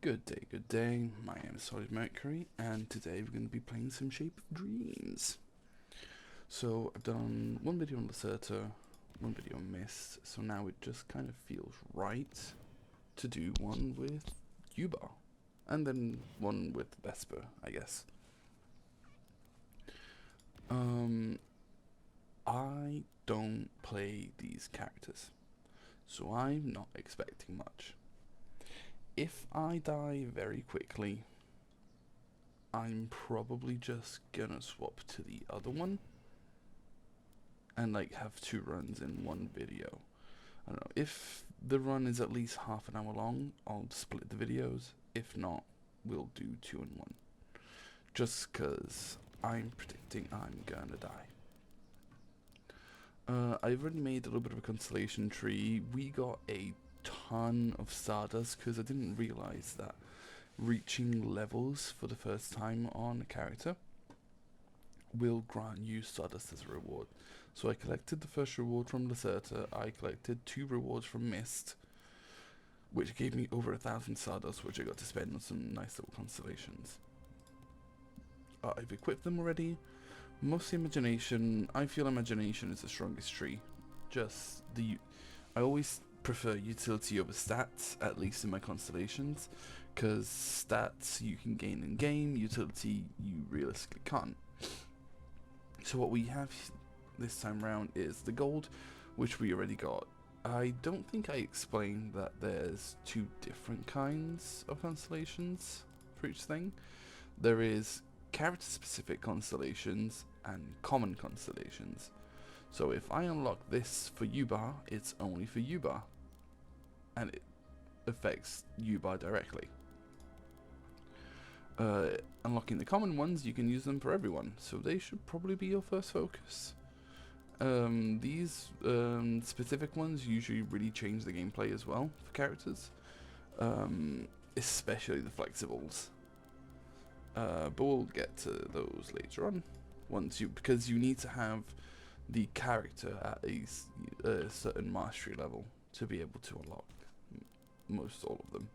Good day. My name is Solid Mercury, and today we're going to be playing some Shape of Dreams. So I've done one video on Lacerta, one video on Mist, so now it just kind of feels right to do one with Yubar, and then one with Vesper, I guess. I don't play these characters, so I'm not expecting much. If I die very quickly, I'm probably just gonna swap to the other one and like have two runs in one video. I don't know, if the run is at least half an hour long, I'll split the videos. If not, we'll do 2 in 1. Just cause I'm predicting I'm gonna die. I've already made a little bit of a constellation tree. We got a ton of Stardust because I didn't realize that reaching levels for the first time on a character will grant you Stardust as a reward. So I collected the first reward from Lacerta, I collected 2 rewards from Mist, which gave me over 1,000 Stardust, which I got to spend on some nice little constellations. I've equipped them already. Mostly Imagination. I feel Imagination is the strongest tree. I always prefer utility over stats, at least in my constellations, because stats you can gain in game, utility you realistically can't. So what we have this time round is the gold, which we already got. I don't think I explained that there's 2 different kinds of constellations for each thing. There is character specific constellations and common constellations. So if I unlock this for Yubar, it's only for Yubar, and it affects Yubar directly. Unlocking the common ones, you can use them for everyone, so they should probably be your first focus. These specific ones usually really change the gameplay as well for characters, especially the flexibles. But we'll get to those later on, because you need to have the character at a certain mastery level to be able to unlock most all of them.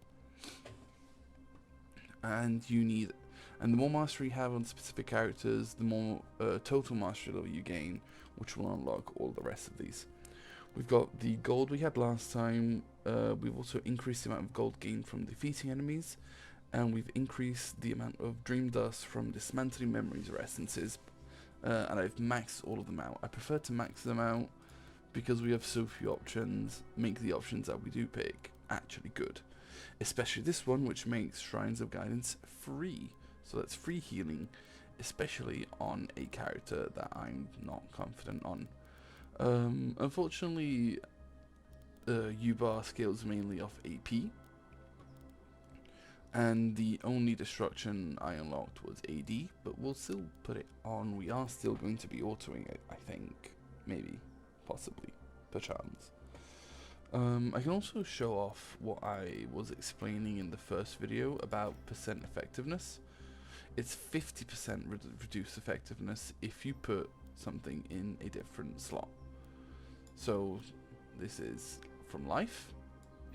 And the more mastery you have on specific characters, the more total mastery level you gain, which will unlock all the rest of these. We've got the gold we had last time. We've also increased the amount of gold gained from defeating enemies, and we've increased the amount of dream dust from dismantling memories or essences, and I've maxed all of them out. I prefer to max them out because we have so few options, make the options that we do pick actually good. Especially this one, which makes Shrines of Guidance free. So that's free healing, especially on a character that I'm not confident on. Unfortunately, Yubar scales mainly off AP, and the only destruction I unlocked was AD, but we'll still put it on. We are still going to be autoing it, I think. Maybe. Possibly. Perchance. I can also show off what I was explaining in the first video about percent effectiveness. It's 50% reduced effectiveness if you put something in a different slot. So this is from life.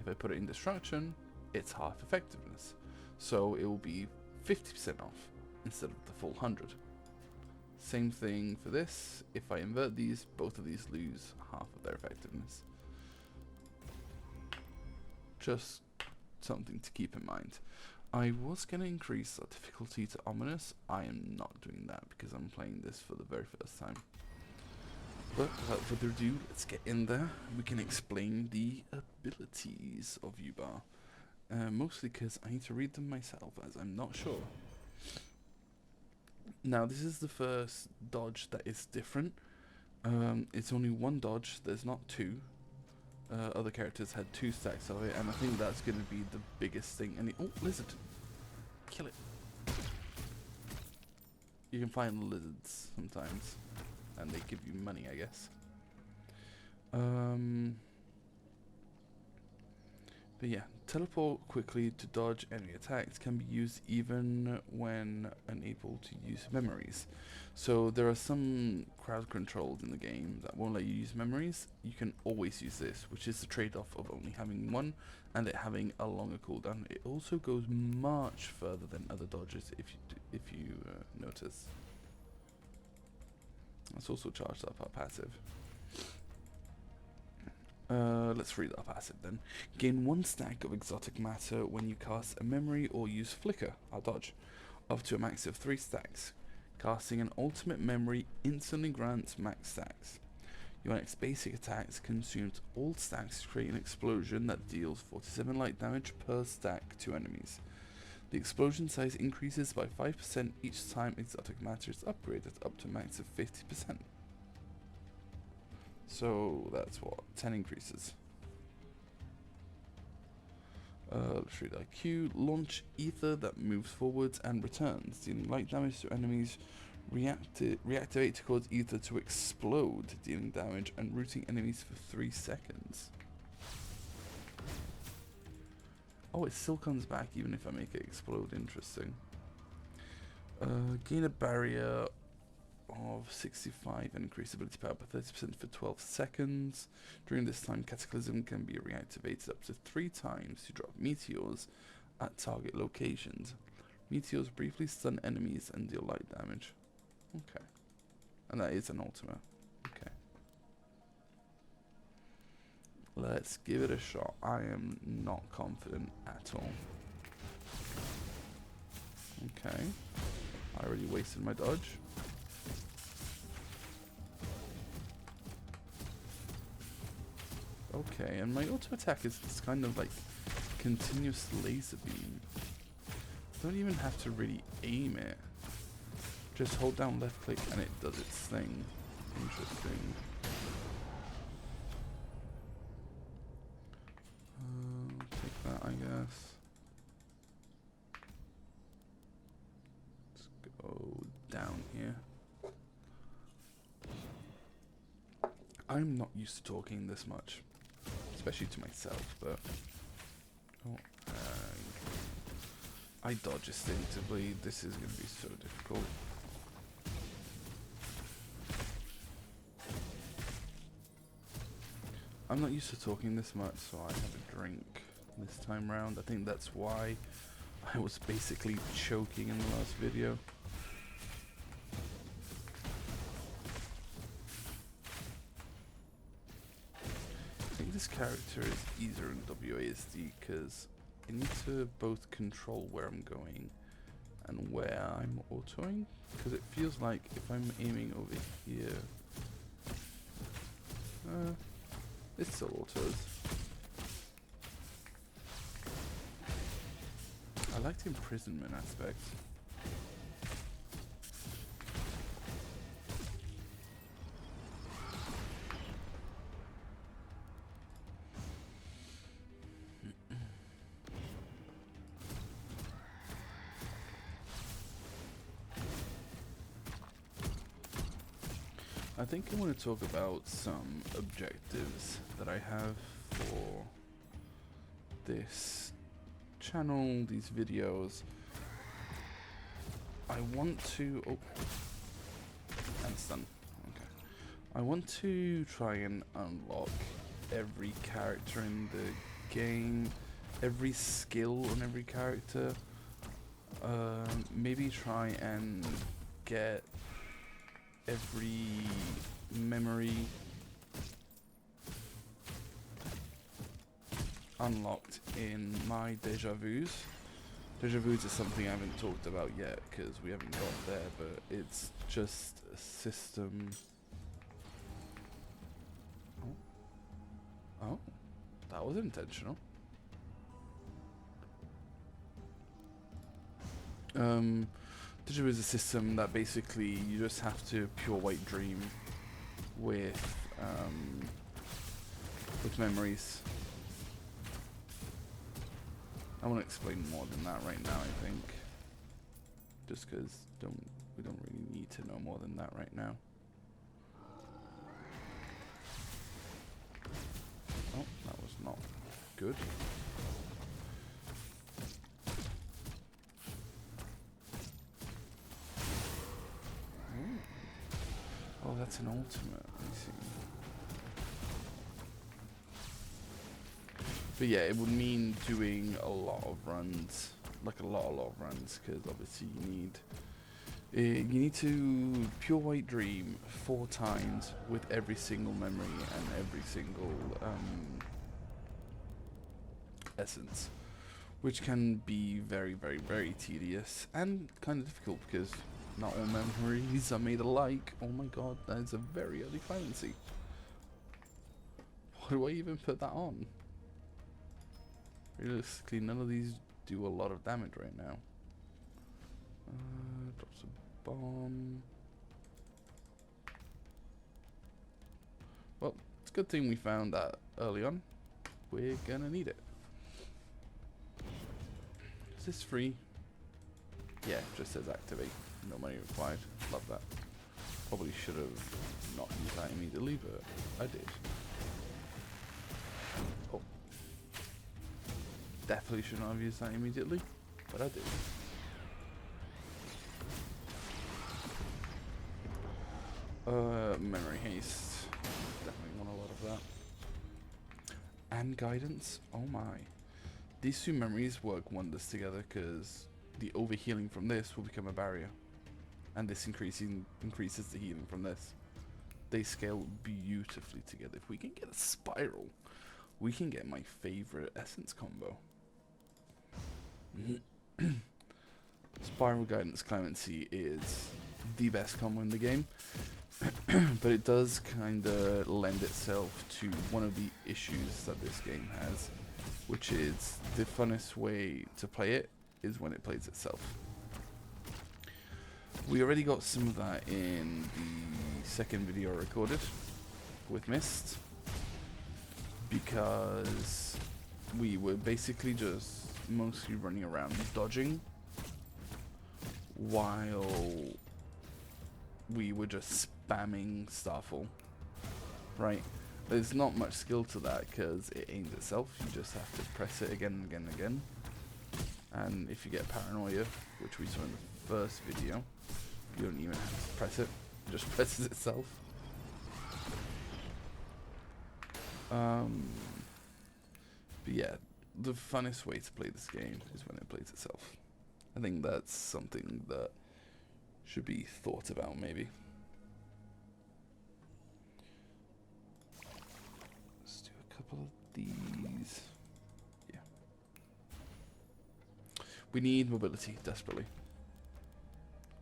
If I put it in destruction, it's half effectiveness. So it will be 50% off instead of the full 100. Same thing for this. If I invert these, both of these lose half of their effectiveness. Just something to keep in mind. I was going to increase the difficulty to Ominous. I am not doing that because I'm playing this for the very first time. But without further ado, let's get in there. We can explain the abilities of Yubar. Mostly because I need to read them myself, as I'm not sure. Now, this is the first dodge that is different. It's only 1 dodge, there's not 2. Other characters had 2 stacks of it, and I think that's going to be the biggest thing. Oh, lizard! Kill it! You can find lizards sometimes, and they give you money, I guess. But yeah, Teleport quickly to dodge enemy attacks can be used even when unable to use memories. So there are some crowd controls in the game that won't let you use memories. You can always use this, which is the trade-off of only having one and it having a longer cooldown. It also goes much further than other dodges if you notice. Let's also charge up our passive. Let's read our passive then. Gain 1 stack of exotic matter when you cast a memory or use flicker, our dodge, up to a max of 3 stacks. Casting an ultimate memory instantly grants max stacks. Your next basic attacks consumes all stacks to create an explosion that deals 47 light damage per stack to enemies. The explosion size increases by 5% each time exotic matter is upgraded up to a max of 50%. So that's what, 10 increases. Let's read IQ. Launch ether that moves forwards and returns, dealing light damage to enemies. Reactivate to cause ether to explode, dealing damage and rooting enemies for 3 seconds. Oh, it still comes back even if I make it explode. Interesting. Gain a barrier of 65 and increase ability power by 30% for 12 seconds. During this time, Cataclysm can be reactivated up to 3 times to drop meteors at target locations. Meteors briefly stun enemies and deal light damage. Okay. And that is an ultimate. Okay. Let's give it a shot. I am not confident at all. Okay. I already wasted my dodge. Okay, and my auto attack is this kind of like continuous laser beam. Don't even have to really aim it. Just hold down left click and it does its thing. Interesting. Take that, I guess. Let's go down here. I'm not used to talking this much, especially to myself, but I dodge instinctively. This is going to be so difficult. I'm not used to talking this much, so I have a drink this time round. I think that's why I was basically choking in the last video. I think this character is easier in WASD because I need to both control where I'm going and where I'm autoing, because it feels like if I'm aiming over here, it still autos. I like the imprisonment aspect. I think I want to talk about some objectives that I have for this channel, these videos. I want to... Oh. And stun. Okay. I want to try and unlock every character in the game, every skill on every character. Maybe try and get every memory unlocked in my deja vus. Deja vus is something I haven't talked about yet because we haven't got there, but it's just a system. Oh, that was intentional. Deja vu is a system that basically you just have to pure white dream with memories. I want to explain more than that right now, I think. Just because we don't really need to know more than that right now. Oh, that was not good. that's an ultimate. Let me see. But yeah, it would mean doing a lot of runs, like a lot of runs, because obviously you need to Pure White Dream 4 times with every single memory and every single essence, which can be very, very, very tedious and kind of difficult because not all memories are made alike. Oh my god, that is a very early clemency. Why do I even put that on? Realistically, none of these do a lot of damage right now. Drops a bomb. Well, it's a good thing we found that early on. We're gonna need it. Is this free? Yeah, it just says activate. No money required. Love that. Probably should have not used that immediately, but I did. Oh. Definitely should not have used that immediately, but I did. Memory haste. Definitely want a lot of that. And guidance. Oh my. These two memories work wonders together because the overhealing from this will become a barrier. And this increases the healing from this. They scale beautifully together. If we can get a spiral, we can get my favorite essence combo. Spiral Guidance Clemency is the best combo in the game. But it does kind of lend itself to one of the issues that this game has, which is the funnest way to play it is when it plays itself. We already got some of that in the second video I recorded with Mist, because we were basically just mostly running around dodging while we were just spamming Starfall, right? There's not much skill to that because it aims itself. You just have to press it again and again and again. And if you get paranoia, which we saw in the first video, you don't even have to press it. It just presses itself. But yeah, the funnest way to play this game is when it plays itself. I think that's something that should be thought about, maybe. Let's do a couple of these. Yeah. We need mobility desperately.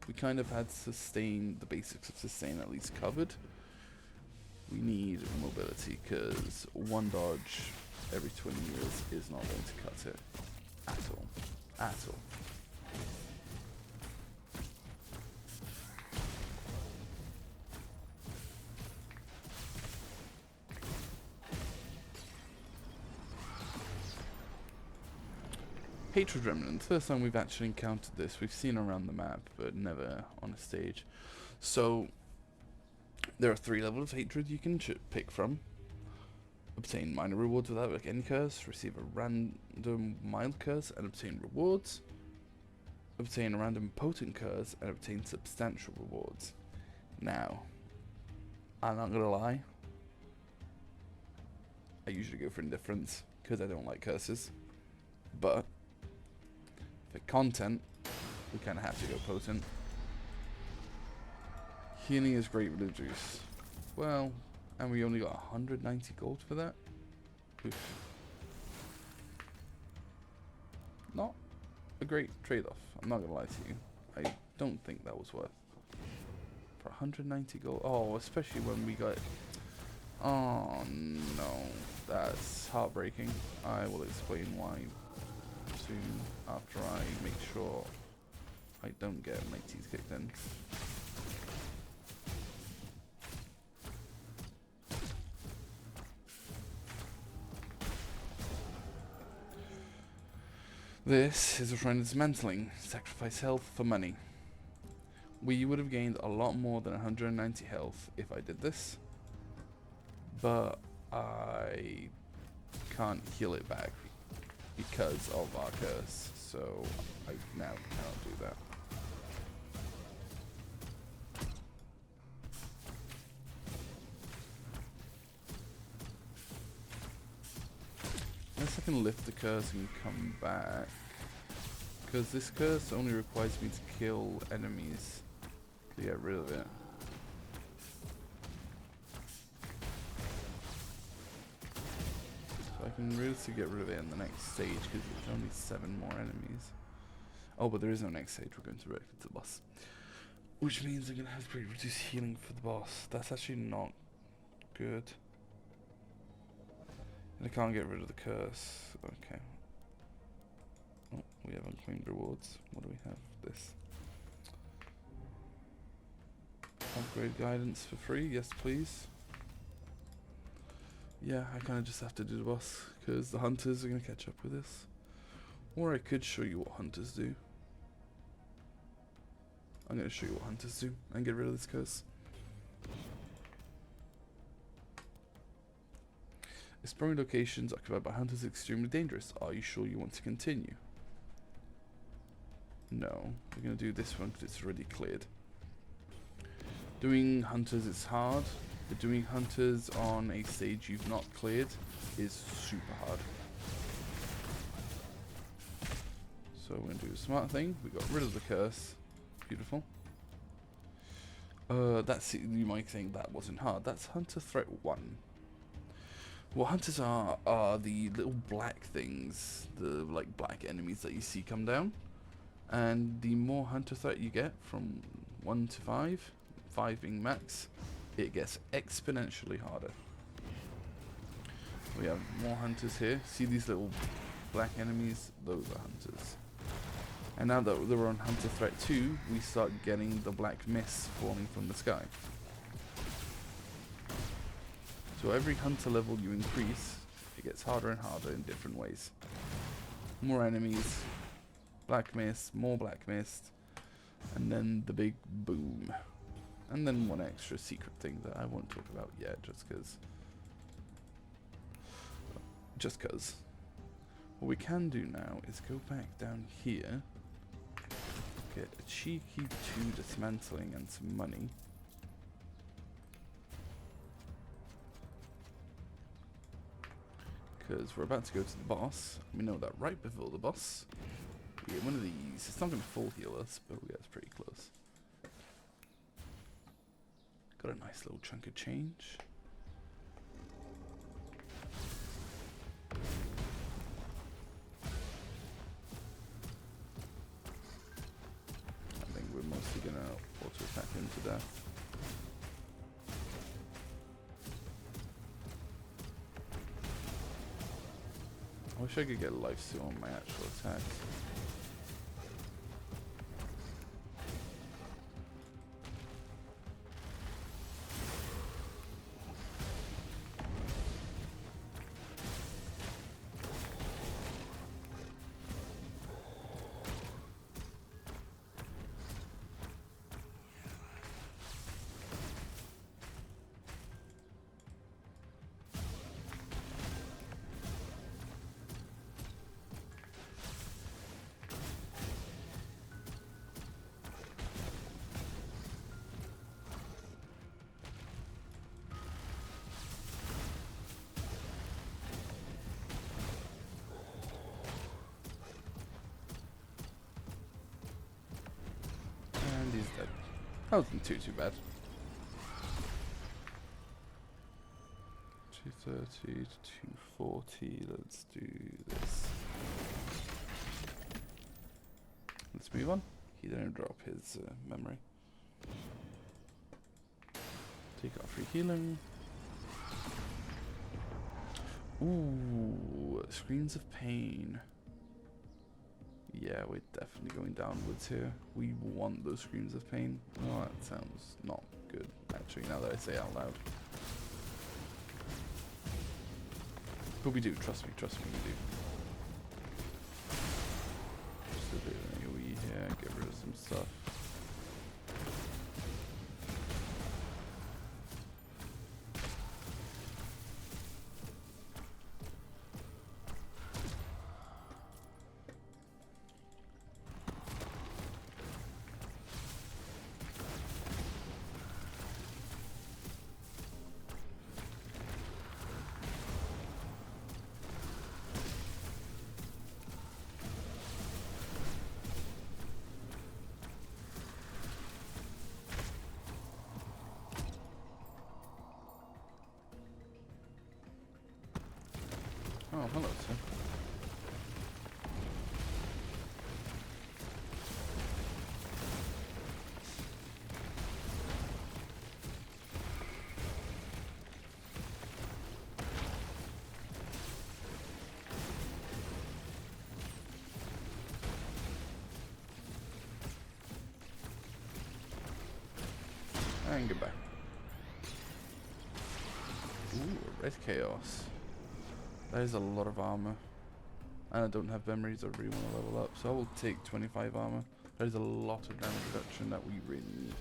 We kind of had sustain, the basics of sustain at least covered. We need mobility because one dodge every 20 years is not going to cut it at all. At all. Hatred Remnant, first time we've actually encountered this. We've seen around the map, but never on a stage. So, there are 3 levels of Hatred you can pick from. Obtain minor rewards without any curse, receive a random mild curse and obtain rewards. Obtain a random potent curse and obtain substantial rewards. Now, I'm not gonna lie, I usually go for indifference because I don't like curses. But for content, we kind of have to go potent. Healing is great with the juice. Well, and we only got 190 gold for that. Oof. Not a great trade-off. I'm not gonna lie to you. I don't think that was worth. For 190 gold. Oh, especially when we got. Oh no, that's heartbreaking. I will explain why soon after I make sure I don't get my teeth kicked in. This is a shrine dismantling. Sacrifice health for money. We would have gained a lot more than 190 health if I did this, but I can't heal it back because of our curse, so I now cannot do that. can lift the curse and come back. Because this curse only requires me to kill enemies to get rid of it. So I can really get rid of it in the next stage because there's only 7 more enemies. Oh, but there is no next stage, we're going directly to the boss. Which means I'm going to have to reduce healing for the boss. That's actually not good. And I can't get rid of the curse. Okay. Oh, we have unclaimed rewards. What do we have? This. Upgrade guidance for free. Yes, please. Yeah, I kind of just have to do the boss because the hunters are going to catch up with us. Or I could show you what hunters do. I'm going to show you what hunters do and get rid of this curse. Exploring locations occupied by hunters is extremely dangerous. Are you sure you want to continue? No. We're going to do this one because it's already cleared. Doing hunters is hard, but doing hunters on a stage you've not cleared is super hard. So we're going to do a smart thing. We got rid of the curse. Beautiful. That's it. You might think that wasn't hard. That's Hunter Threat 1. What hunters are the little black things, the like black enemies that you see come down. And the more hunter threat you get from 1 to 5, 5 being max, it gets exponentially harder. We have more hunters here. See these little black enemies? Those are hunters. And now that we're on Hunter Threat 2, we start getting the black mist falling from the sky. So every hunter level you increase, it gets harder and harder in different ways. More enemies, black mist, more black mist, and then the big boom. And then one extra secret thing that I won't talk about yet, just cause. What we can do now is go back down here, get a cheeky 2 dismantling and some money. Because we're about to go to the boss. We know that right before the boss, we get one of these. It's not going to full heal us, but we get pretty close. Got a nice little chunk of change. I think we're mostly going to auto attack him to death. I wish I could get life steal on my actual attack. He's dead. That wasn't too bad. 230 to 240. Let's do this. Let's move on. He didn't drop his memory. Take off free healing. Ooh, screens of pain. Yeah, we're definitely going downwards here. We want those screams of pain. Oh, that sounds not good, actually, now that I say it out loud. But we do, trust me, we do. Just a bit of AoE here, get rid of some stuff. Oh, hello, sir. And goodbye. Ooh, red chaos. That is a lot of armor. And I don't have memories I really want to level up, so I will take 25 armor. That is a lot of damage reduction that we really need.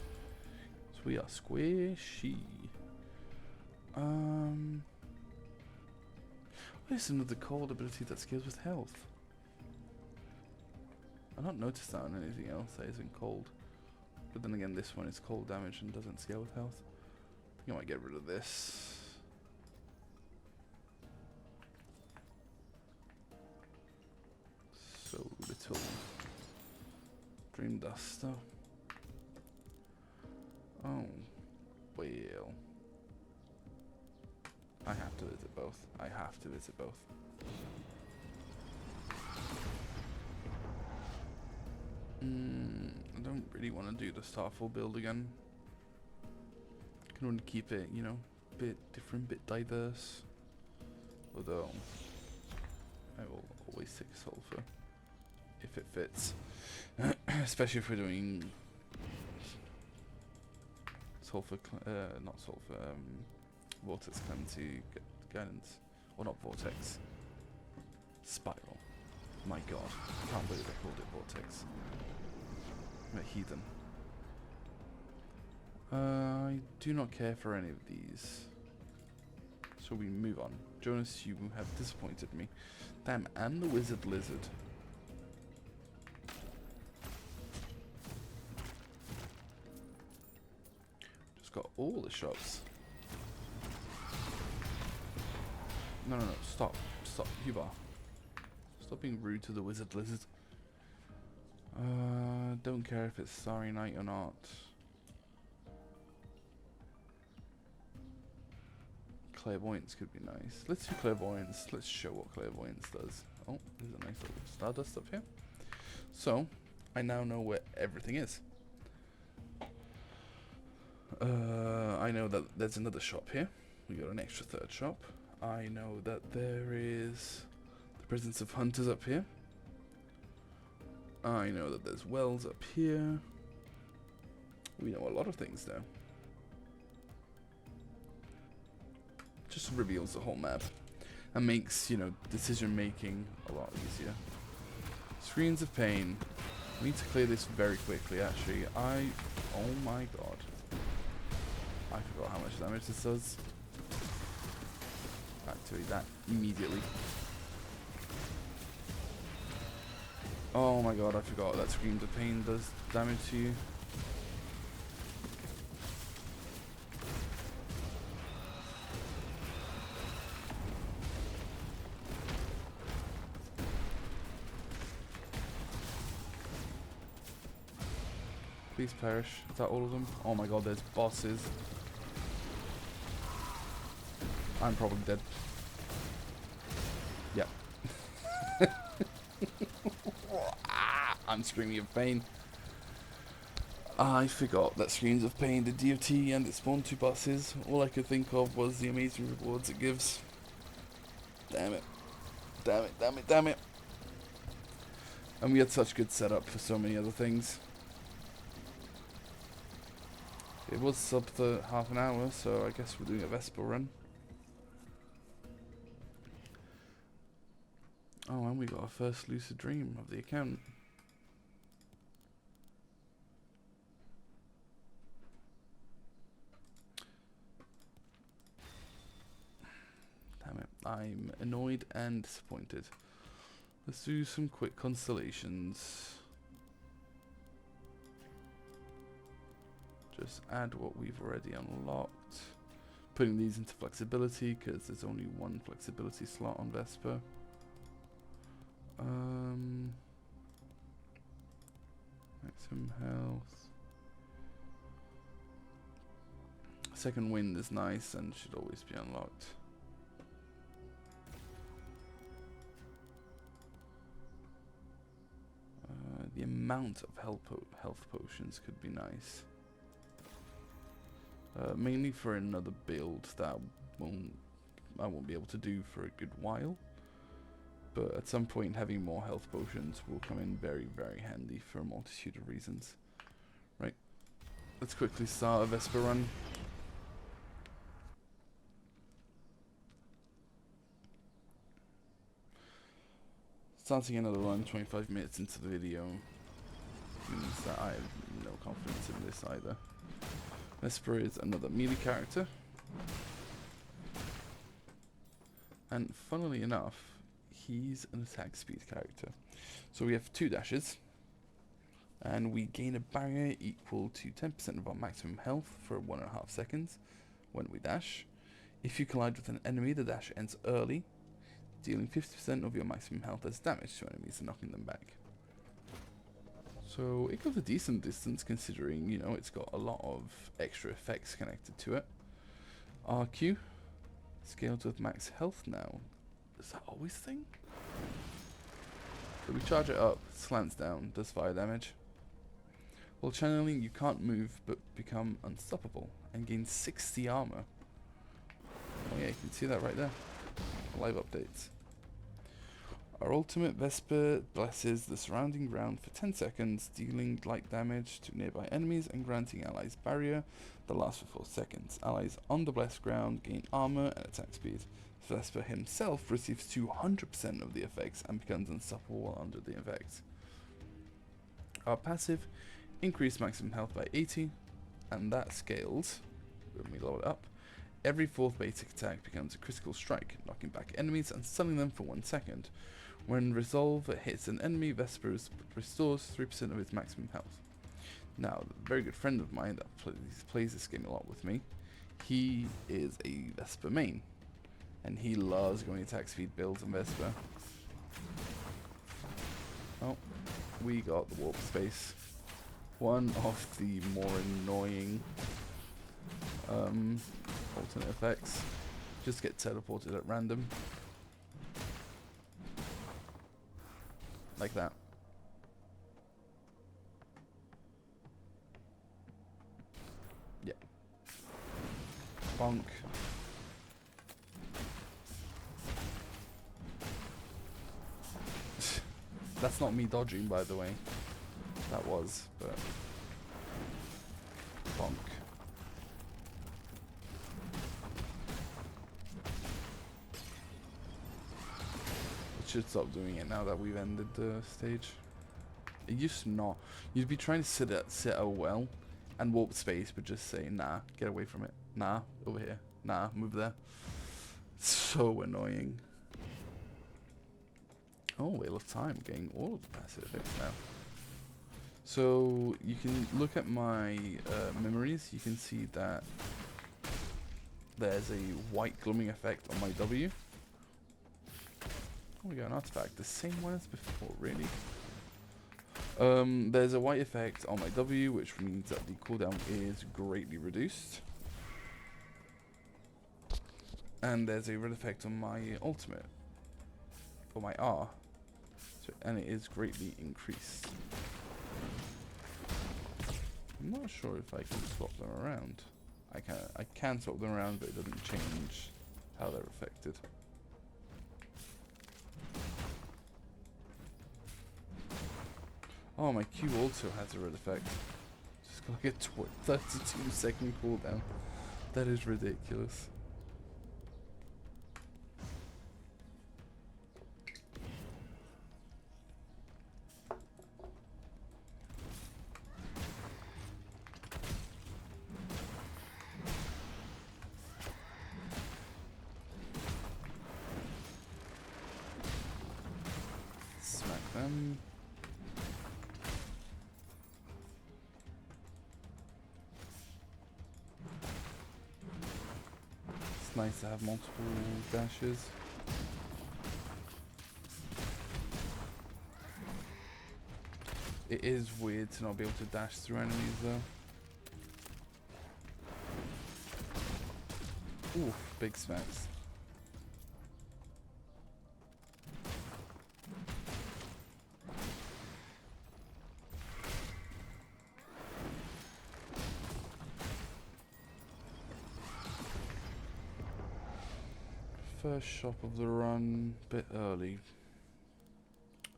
So we are squishy. There's another cold ability that scales with health. I've not noticed that on anything else that isn't cold. But then again, this one is cold damage and doesn't scale with health. I think I might get rid of this. So little dream duster. Oh, well. I have to visit both. I have to visit both. I don't really want to do the Starfall build again. Can only keep it, you know, bit different, bit diverse. Although I will always take sulfur if it fits, especially if we're doing sulfur, not sulfur, vortex clemency guidance, or not vortex, spiral. My God, I can't believe I called it vortex. I'm a heathen. I do not care for any of these. So we move on. Jonas, you have disappointed me. Damn, and the wizard lizard. Just got all the shops. No, stop. Stop, Yubar. Stop being rude to the wizard lizard. Don't care if it's Starry Night or not. Clairvoyance could be nice. Let's do clairvoyance. Let's show what clairvoyance does. Oh, there's a nice little stardust up here. So, I now know where everything is. I know that there's another shop here. We got an extra third shop. I know that there is the presence of hunters up here. I know that there's wells up here. We know a lot of things now. Just reveals the whole map and makes, you know, decision making a lot easier. Screens of pain. We need to clear this very quickly, actually. Oh my God. I forgot how much damage this does. Activate that immediately. Oh my God, I forgot that Screams of Pain does damage to you. Please perish. Is that all of them? Oh my God, there's bosses. I'm probably dead. Yep. I'm screaming of pain. I forgot that Screams of Pain did DOT and it spawned 2 bosses. All I could think of was the amazing rewards it gives. Damn it. Damn it, damn it, damn it. And we had such good setup for so many other things. It was sub to half an hour, so I guess we're doing a Vesper run. Oh, and we got our first lucid dream of the account. Damn it, I'm annoyed and disappointed. Let's do some quick constellations. Just add what we've already unlocked. Putting these into flexibility, because there's only one flexibility slot on Vesper. Maximum health. Second wind is nice and should always be unlocked. The amount of health potions could be nice. Mainly for another build that I won't be able to do for a good while. But at some point, having more health potions will come in very, very handy for a multitude of reasons. Right. Let's quickly start a Vesper run. Starting another run 25 minutes into the video means that I have no confidence in this either. Vesper is another melee character. And funnily enough, he's an attack speed character. So we have 2 dashes. And we gain a barrier equal to 10% of our maximum health for 1.5 seconds when we dash. If you collide with an enemy, the dash ends early, dealing 50% of your maximum health as damage to enemies and knocking them back. So it goes a decent distance considering, you know, it's got a lot of extra effects connected to it. RQ, scaled with max health now. Is that always a thing? So we charge it up, slants down, does fire damage. While channeling, you can't move but become unstoppable and gain 60 armor. Oh yeah, you can see that right there. Live updates. Our ultimate Vesper blesses the surrounding ground for 10 seconds, dealing light damage to nearby enemies and granting allies barrier that lasts for 4 seconds. Allies on the blessed ground gain armor and attack speed. Vesper himself receives 200% of the effects and becomes unstoppable while under the effects. Our passive increased maximum health by 80, and that scales when we load it up. Every 4th basic attack becomes a critical strike, knocking back enemies and stunning them for 1 second. When resolve hits an enemy, Vesper restores 3% of its maximum health. Now, a very good friend of mine that plays this game a lot with me, he is a Vesper main, and he loves going attack speed builds on Vesper. Oh, we got the warp space. One of the more annoying alternate effects. Just get teleported at random. Like that. Yeah. Bonk. That's not me dodging, by the way. That was, but... bonk. Should stop doing it now that we've ended the stage. It used to not. You'd be trying to sit at a well and warp space, but just say, nah, get away from it. Nah, over here. Nah, move there. It's so annoying. Oh, Wheel of Time, getting all of the passive effects now. So you can look at my memories. You can see that there's a white glooming effect on my W. Oh, we got an artifact, the same one as before, really. There's a white effect on my W, which means that the cooldown is greatly reduced. And there's a red effect on my ultimate, or my R, so, and it is greatly increased. I'm not sure if I can swap them around. I can swap them around, but it doesn't change how they're affected. Oh, my Q also has a red effect. Just got like a 32-second cooldown. That is ridiculous. Smack them. Nice to have multiple dashes. It is weird to not be able to dash through enemies though. Oof, big smacks. first shop of the run, bit early.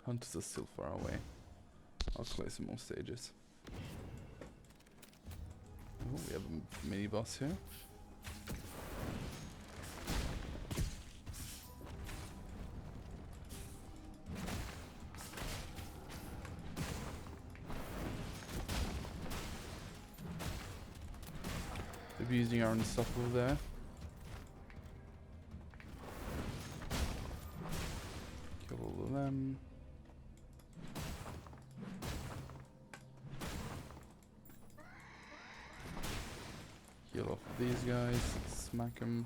Hunters are still far away. I'll clear some more stages. Oh, we have a mini boss here. Abusing our unstoppable there. Kill all of them. Heal off these guys. Smack them.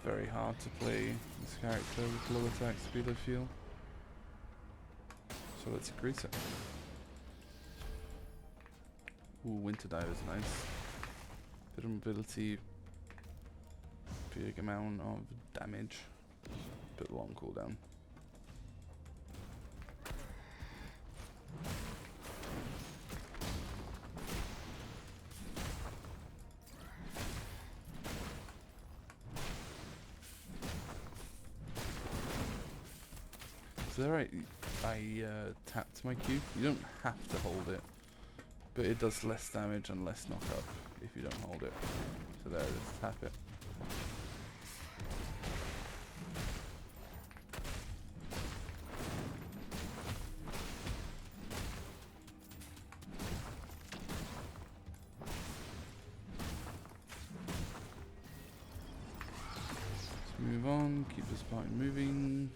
Very hard to play this character with low attack speed, I feel. So let's increase it. Ooh, Winter Dive is nice. Bit of mobility, big amount of damage, bit long cooldown. So there I tapped my Q. You don't have to hold it, but it does less damage and less knock up if you don't hold it. So there it is, tap it. Let's move on, keep this party moving.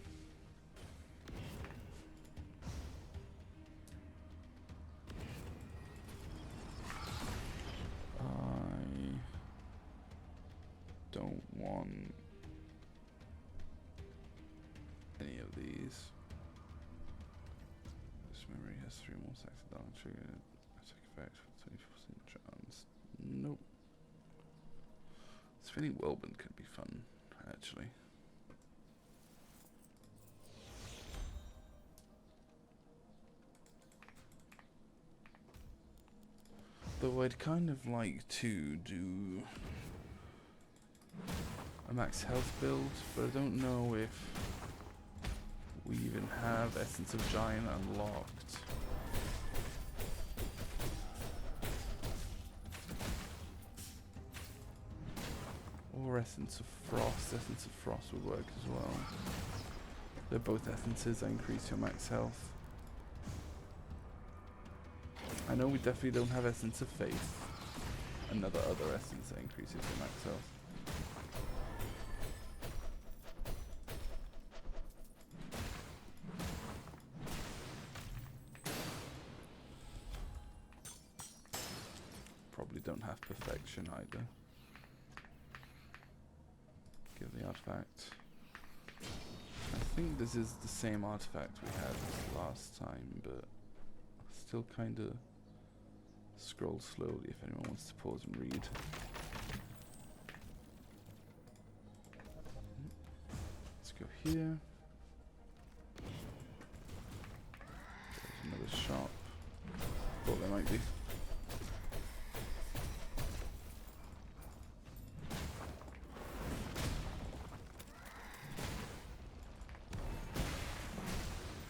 Don't want any of these. This memory has 3 more stacks of down trigger attack effect for 24% chance. Nope. Spinning Whirlwind could be fun, actually. Though I'd kind of like to do a max health build, but I don't know if we even have Essence of Giant unlocked. Or Essence of Frost. Essence of Frost would work as well. They're both essences that increase your max health. I know we definitely don't have Essence of Faith. Another other essence that increases your max health. Probably don't have Perfection either. Give the artifact. I think this is the same artifact we had last time, but still kind of scroll slowly if anyone wants to pause and read. Let's go here. There's another shop. Thought there might be.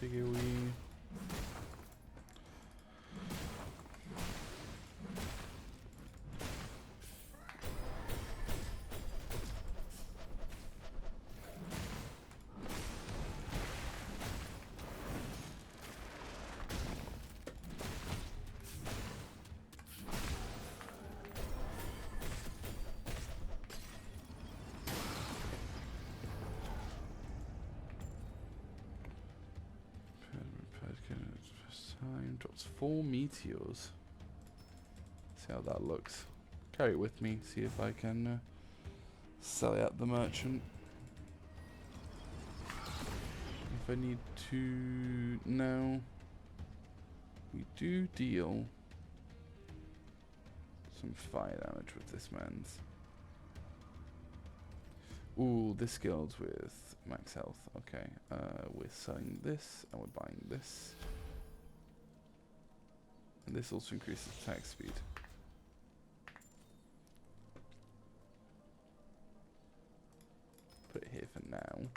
Figure we time drops 4 meteors. See how that looks. Carry it with me, see if I can sell it at the merchant. If I need to... No. We do deal some fire damage with this man's. Ooh, this guild's with max health. Okay, we're selling this and we're buying this. And this also increases attack speed. Put it here for now.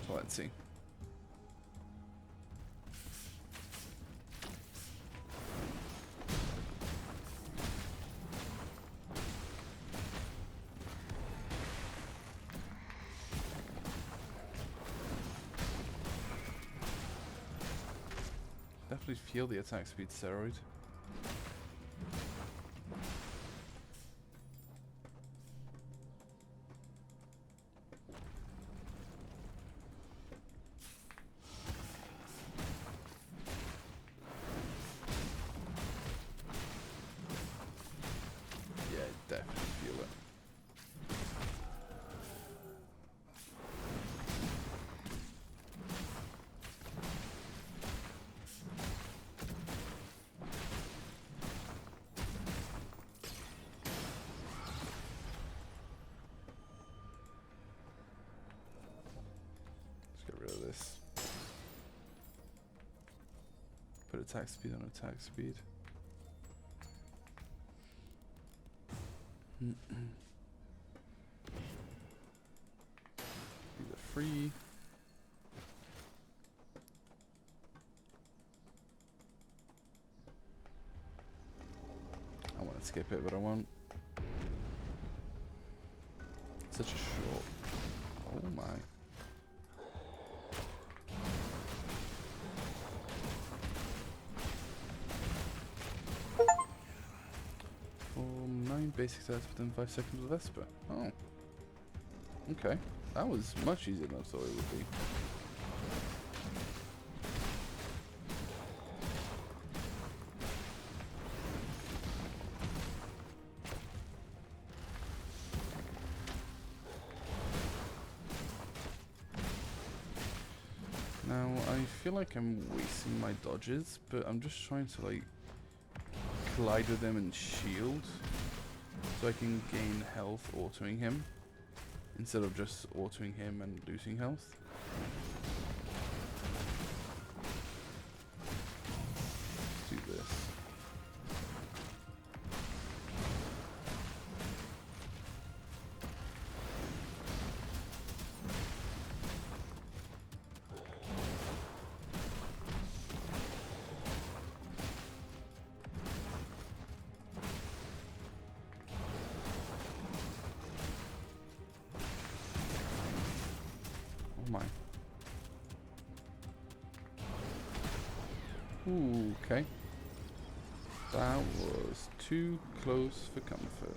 So let's see. Definitely feel the attack speed steroid. Yeah, definitely feel it. Let's get rid of this. Put attack speed on attack speed. These are free. I want to skip it, but I won't. Such a short. Oh my. For 9 basic stats within 5 seconds with Vesper. Oh. Okay. That was much easier than I thought it would be. Now, I feel like I'm wasting my dodges, but I'm just trying to, like, collide with him and shield, so I can gain health autoing him, instead of just autoing him and losing health. Let's do this. Oh my. Ooh, okay. That was too close for comfort.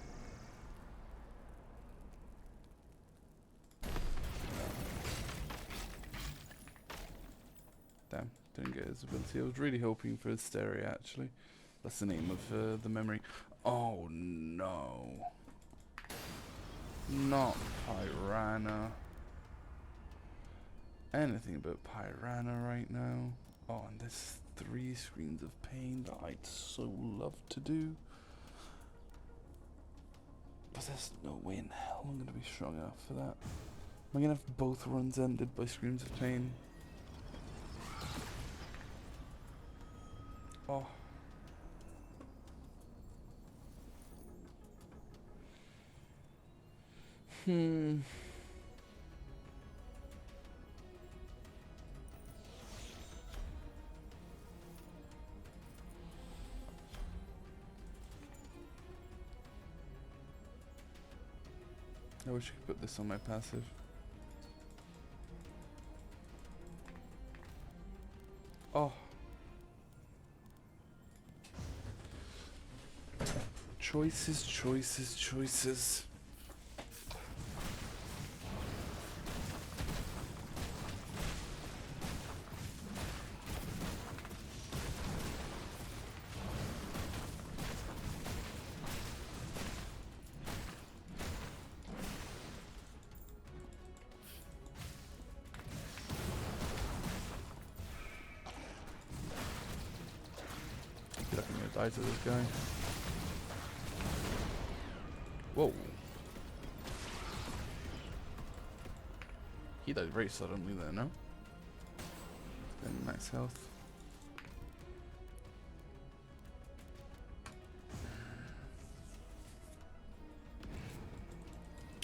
Damn, didn't get his ability. I was really hoping for his stereo, actually. That's the name of the memory. Oh no. Not Piranha. Anything but Piranha right now. Oh, and there's 3 screens of pain that I'd so love to do. But there's no way in hell I'm going to be strong enough for that. Am I going to have both runs ended by screams of pain? Oh. I wish I could put this on my passive. Oh. Choices, choices, choices. Die to this guy. Whoa. He died very suddenly there, no? And max health.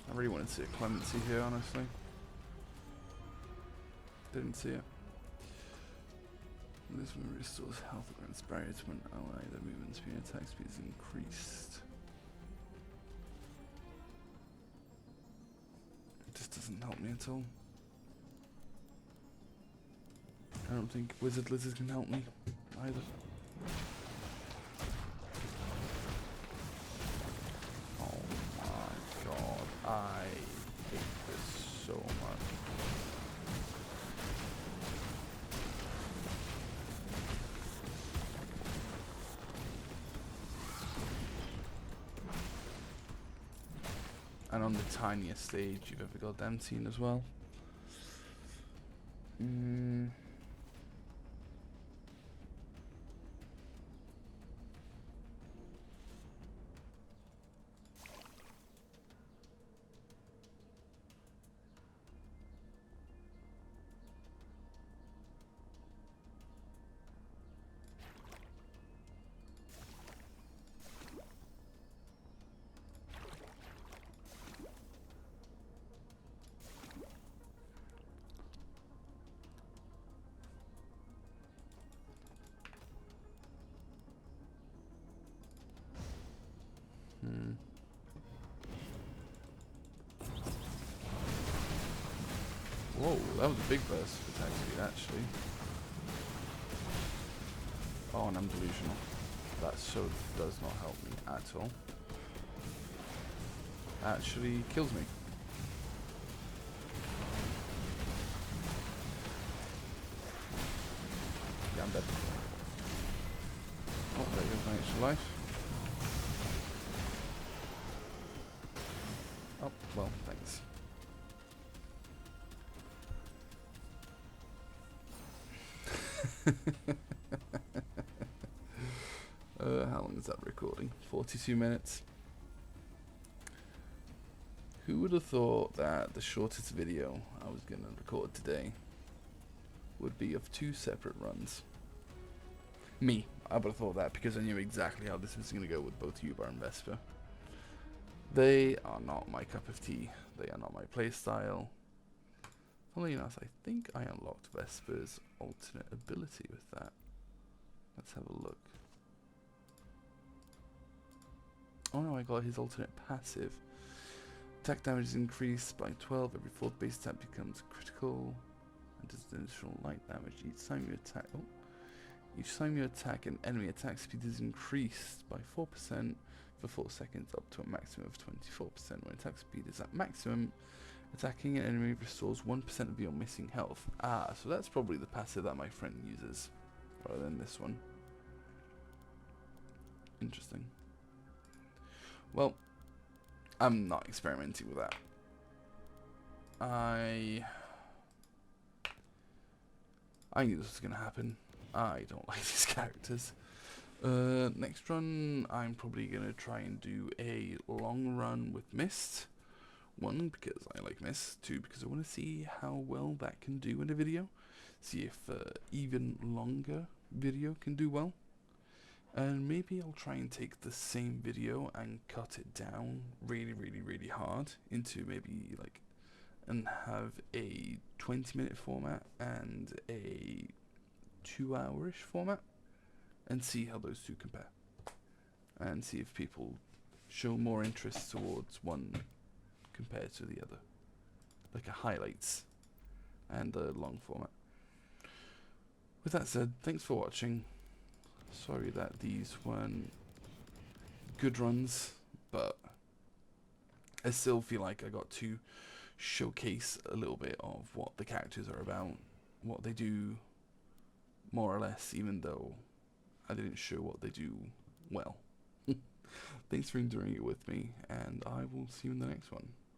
I really wanted to see a clemency here, honestly. Didn't see it. This one restores health against barriers when ally. The movement speed and attack speed is increased. It just doesn't help me at all. I don't think Wizard Lizard can help me either. Oh my god, I hate this so much. And on the tiniest stage you've ever got them seen as well. Whoa, that was a big burst of attack speed, actually. Oh, and I'm delusional. That so does not help me at all. Actually kills me. Yeah, I'm dead. Oh, there goes my extra life. Oh, well, thanks. How long is that recording? 42 minutes. Who would have thought that the shortest video I was going to record today would be of 2 separate runs? Me. I would have thought that because I knew exactly how this was going to go with both Yubar and Vesper. They are not my cup of tea. They are not my playstyle. Funnily enough, I think I unlocked Vesper's alternate ability with that. Let's have a look. Oh no, I got his alternate passive. Attack damage is increased by 12. Every 4th base attack becomes critical. And does additional light damage. Each time you attack an enemy, attack speed is increased by 4% for 4 seconds up to a maximum of 24%. When attack speed is at maximum, attacking an enemy restores 1% of your missing health. Ah, so that's probably the passive that my friend uses, rather than this one. Interesting. Well, I'm not experimenting with that. I knew this was going to happen. I don't like these characters. Next run, I'm probably going to try and do a long run with Mist. 1, because I like Mist. 2, because I want to see how well that can do in a video. See if even longer video can do well. And maybe I'll try and take the same video and cut it down really, really, really hard into maybe like, and have a 20-minute format and a 2-hour-ish format, and see how those two compare. And see if people show more interest towards one compared to the other. Like a highlights and a long format. With that said, thanks for watching. Sorry that these weren't good runs, but I still feel like I got to showcase a little bit of what the characters are about, what they do, more or less, even though I didn't show what they do well. Thanks for enduring it with me, and I will see you in the next one.